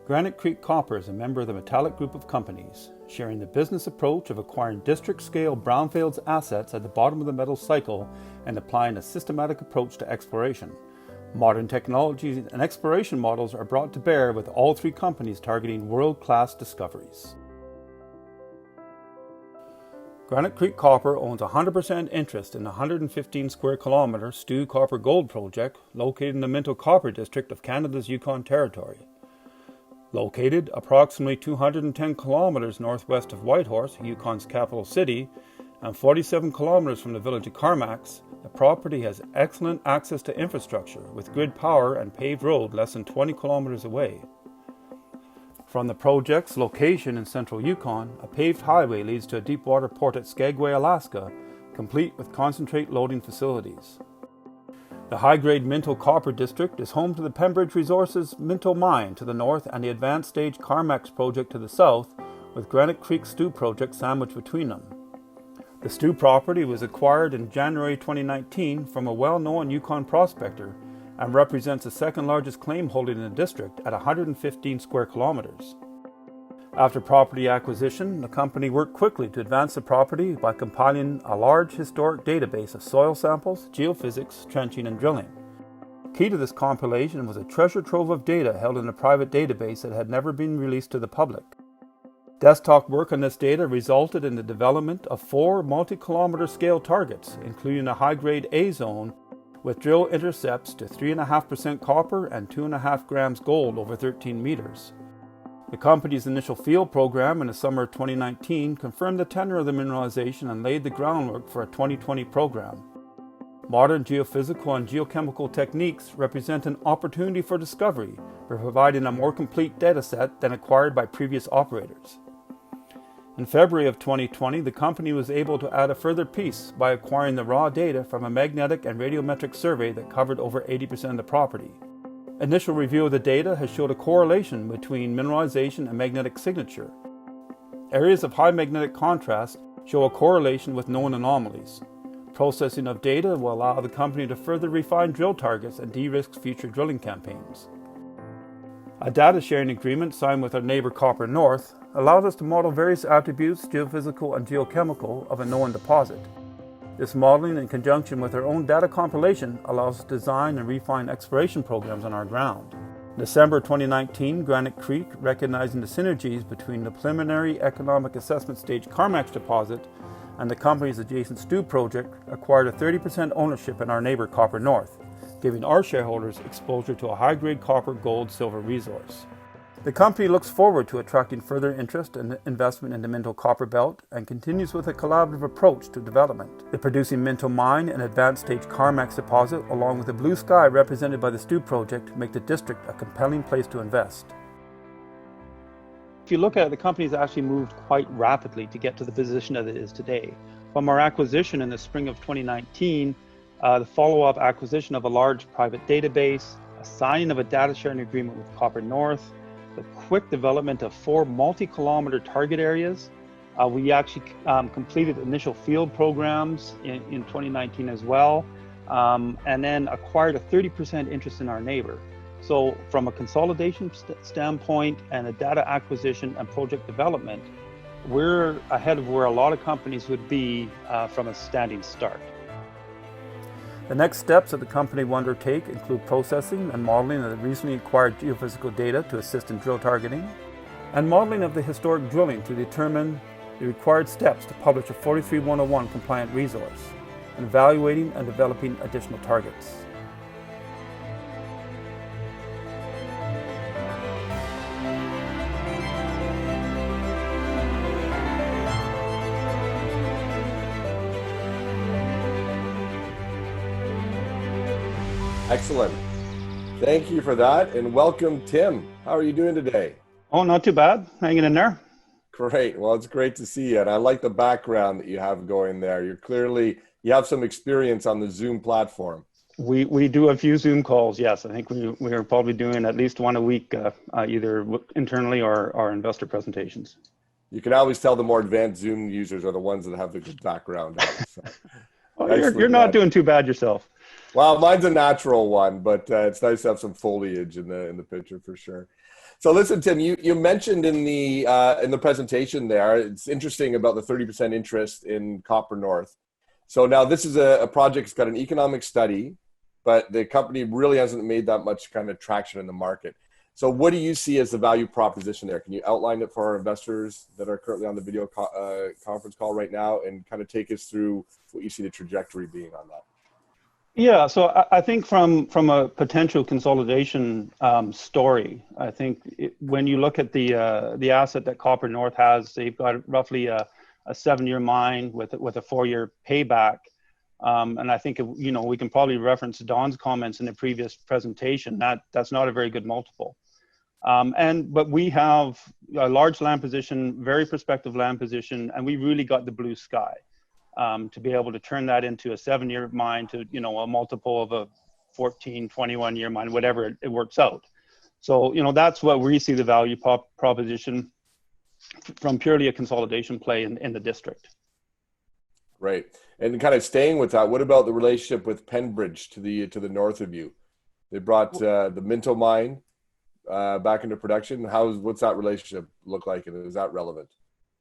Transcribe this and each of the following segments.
Granite Creek Copper is a member of the Metallic Group of companies, sharing the business approach of acquiring district-scale brownfields assets at the bottom of the metal cycle and applying a systematic approach to exploration. Modern technologies and exploration models are brought to bear with all three companies targeting world-class discoveries. Granite Creek Copper owns 100% interest in the 115 square kilometer Stu Copper-Gold project located in the Minto Copper District of Canada's Yukon Territory. Located approximately 210 kilometers northwest of Whitehorse, Yukon's capital city, and 47 kilometers from the village of Carmacks, the property has excellent access to infrastructure with grid power and paved road less than 20 kilometers away. From the project's location in central Yukon, a paved highway leads to a deepwater port at Skagway, Alaska, complete with concentrate loading facilities. The high-grade Minto Copper District is home to the Pembridge Resources Minto Mine to the north and the advanced stage Carmacks project to the south, with Granite Creek Stu project sandwiched between them. The Stu property was acquired in January 2019 from a well-known Yukon prospector and represents the second largest claim holding in the district at 115 square kilometers. After property acquisition, the company worked quickly to advance the property by compiling a large historic database of soil samples, geophysics, trenching, and drilling. Key to this compilation was a treasure trove of data held in a private database that had never been released to the public. Desktop work on this data resulted in the development of 4 multi-kilometer scale targets, including a high-grade A zone with drill intercepts to 3.5% copper and 2.5 grams gold over 13 meters. The company's initial field program in the summer of 2019 confirmed the tenor of the mineralization and laid the groundwork for a 2020 program. Modern geophysical and geochemical techniques represent an opportunity for discovery by providing a more complete data set than acquired by previous operators. In February of 2020, the company was able to add a further piece by acquiring the raw data from a magnetic and radiometric survey that covered over 80% of the property. Initial review of the data has showed a correlation between mineralization and magnetic signature. Areas of high magnetic contrast show a correlation with known anomalies. Processing of data will allow the company to further refine drill targets and de-risk future drilling campaigns. A data sharing agreement signed with our neighbor Copper North allows us to model various attributes, geophysical and geochemical, of a known deposit. This modeling, in conjunction with our own data compilation, allows us to design and refine exploration programs on our ground. In December 2019, Granite Creek, recognizing the synergies between the preliminary economic assessment stage Carmacks deposit and the company's adjacent Stu project, acquired a 30% ownership in our neighbor Copper North, giving our shareholders exposure to a high-grade copper, gold, silver resource. The company looks forward to attracting further interest and investment in the Minto Copper Belt and continues with a collaborative approach to development. The producing Minto mine and advanced stage Carmacks deposit, along with the blue sky represented by the Stu project, make the district a compelling place to invest. If you look at it, the company's actually moved quite rapidly to get to the position that it is today. From our acquisition in the spring of 2019, the follow-up acquisition of a large private database, a signing of a data sharing agreement with Copper North, the quick development of 4 multi-kilometer target areas. We actually completed initial field programs in 2019 as well, and then acquired a 30% interest in our neighbor. So from a consolidation standpoint and a data acquisition and project development, we're ahead of where a lot of companies would be from a standing start. The next steps that the company will undertake include processing and modeling of the recently acquired geophysical data to assist in drill targeting, and modeling of the historic drilling to determine the required steps to publish a 43-101 compliant resource, and evaluating and developing additional targets. Excellent. Thank you for that, and welcome, Tim. How are you doing today? Oh, not too bad. Hanging in there. Great. Well, it's great to see you, and I like the background that you have going there. You have some experience on the Zoom platform. We do a few Zoom calls, yes. I think we are probably doing at least one a week, either internally or our investor presentations. You can always tell the more advanced Zoom users are the ones that have the good background. So. Well, you're not doing too bad yourself. Well, mine's a natural one, but it's nice to have some foliage in the picture for sure. So listen, Tim, you mentioned in the presentation there, it's interesting about the 30% interest in Copper North. So now this is a project that's got an economic study, but the company really hasn't made that much kind of traction in the market. So what do you see as the value proposition there? Can you outline it for our investors that are currently on the video conference call right now, and kind of take us through what you see the trajectory being on that? Yeah, so I think from a potential consolidation story, I think when you look at the asset that Copper North has, they've got roughly a 7-year mine with a 4-year payback. And I think, you know, we can probably reference Don's comments in the previous presentation. That's not a very good multiple. But we have a large land position, very prospective land position, and we really got the blue sky to be able to turn that into a 7-year mine to, you know, a multiple of a 14, 21-year mine, whatever it works out. So, you know, that's what we see the value proposition from purely a consolidation play in the district. Right. And kind of staying with that, what about the relationship with Pembridge to the north of you? They brought the Minto mine back into production. What's that relationship look like, and is that relevant?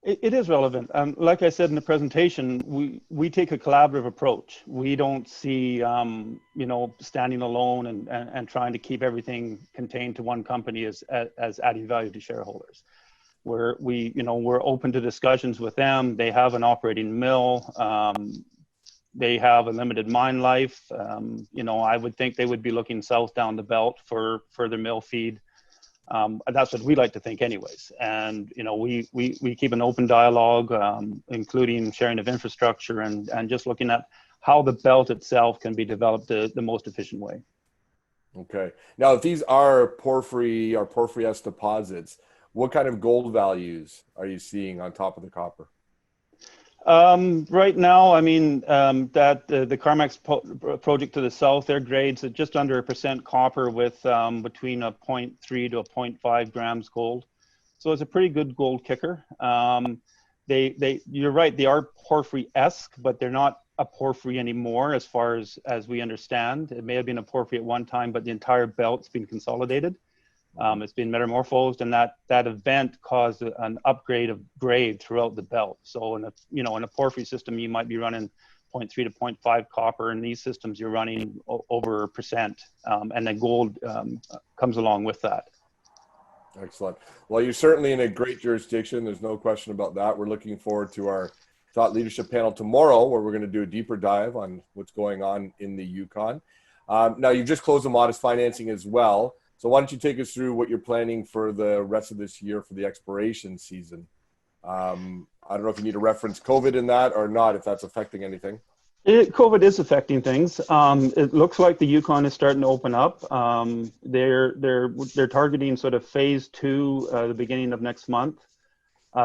It is relevant. Like I said in the presentation, we take a collaborative approach. We don't see, you know, standing alone and trying to keep everything contained to one company as adding value to shareholders. We're open to discussions with them. They have an operating mill. They have a limited mine life. You know, I would think they would be looking south down the belt for further mill feed. That's what we like to think anyways. And, you know, we keep an open dialogue, including sharing of infrastructure and just looking at how the belt itself can be developed the most efficient way. Okay. Now, if these are porphyry or porphyrious deposits, what kind of gold values are you seeing on top of the copper? Right now, I mean, the Carmacks project to the south, their grades are just under 1% copper with between a 0.3 to a 0.5 grams gold. So it's a pretty good gold kicker. You're right, they are porphyry-esque, but they're not a porphyry anymore as far as we understand. It may have been a porphyry at one time, but the entire belt's been consolidated. It's been metamorphosed, and that event caused an upgrade of grade throughout the belt. So in a porphyry system, you might be running 0.3 to 0.5 copper. In these systems, you're running over 1%, and then gold comes along with that. Excellent. Well, you're certainly in a great jurisdiction. There's no question about that. We're looking forward to our thought leadership panel tomorrow, where we're going to do a deeper dive on what's going on in the Yukon. Now, you've just closed a modest financing as well. So why don't you take us through what you're planning for the rest of this year for the exploration season? I don't know if you need to reference COVID in that or not, if that's affecting anything. COVID is affecting things. It looks like the Yukon is starting to open up. They're targeting sort of phase 2 the beginning of next month.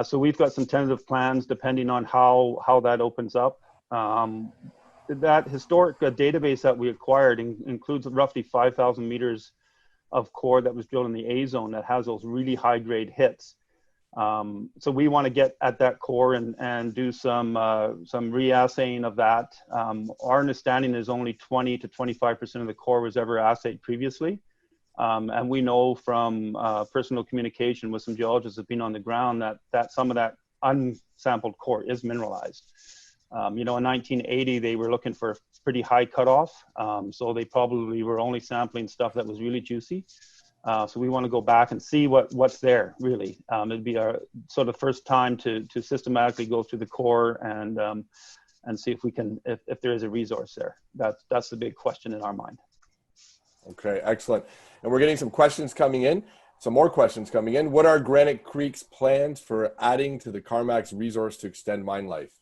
So we've got some tentative plans depending on how that opens up. That historic database that we acquired includes roughly 5,000 meters of core that was drilled in the A zone that has those really high grade hits. So we want to get at that core and do some reassaying of that. Our understanding is only 20 to 25% of the core was ever assayed previously. And we know from personal communication with some geologists that have been on the ground that some of that unsampled core is mineralized. You know, in 1980, they were looking for a pretty high cutoff. So they probably were only sampling stuff that was really juicy. So we want to go back and see what's there, really. It'd be our sort of first time to systematically go through the core and see if there is a resource there. That's the big question in our mind. Okay, excellent. And we're getting some questions coming in. Some more questions coming in. What are Granite Creek's plans for adding to the Carmacks resource to extend mine life?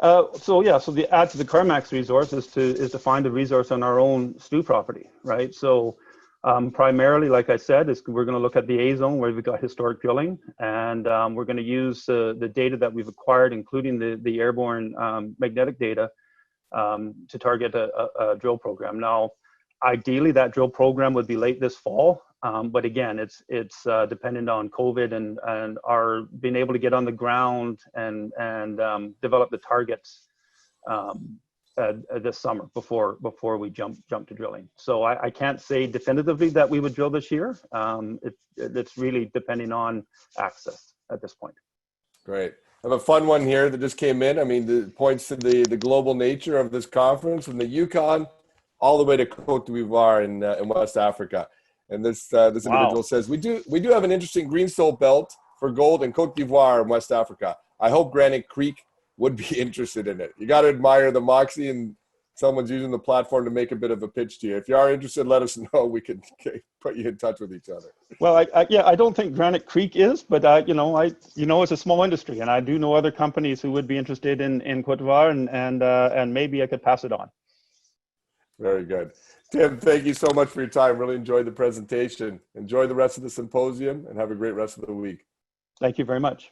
So the add to the Carmacks resource is to find a resource on our own Stu property, right? So primarily, like I said, we're going to look at the A zone where we've got historic drilling, and we're going to use the data that we've acquired, including the airborne magnetic data, to target a drill program. Now, ideally, that drill program would be late this fall. But again, it's dependent on COVID and our being able to get on the ground and develop the targets this summer before we jump to drilling. So I can't say definitively that we would drill this year. It's really depending on access at this point. Great. I have a fun one here that just came in. I mean, it points to the global nature of this conference, from the Yukon all the way to Cote d'Ivoire in West Africa. And this individual says, we do have an interesting greenstone belt for gold in Cote d'Ivoire in West Africa. I hope Granite Creek would be interested in it. You got to admire the moxie, and someone's using the platform to make a bit of a pitch to you. If you are interested, let us know. We can put you in touch with each other. Well, I don't think Granite Creek is, but it's a small industry, and I do know other companies who would be interested in Cote d'Ivoire, and maybe I could pass it on. Very good. Tim, thank you so much for your time. Really enjoyed the presentation. Enjoy the rest of the symposium and have a great rest of the week. Thank you very much.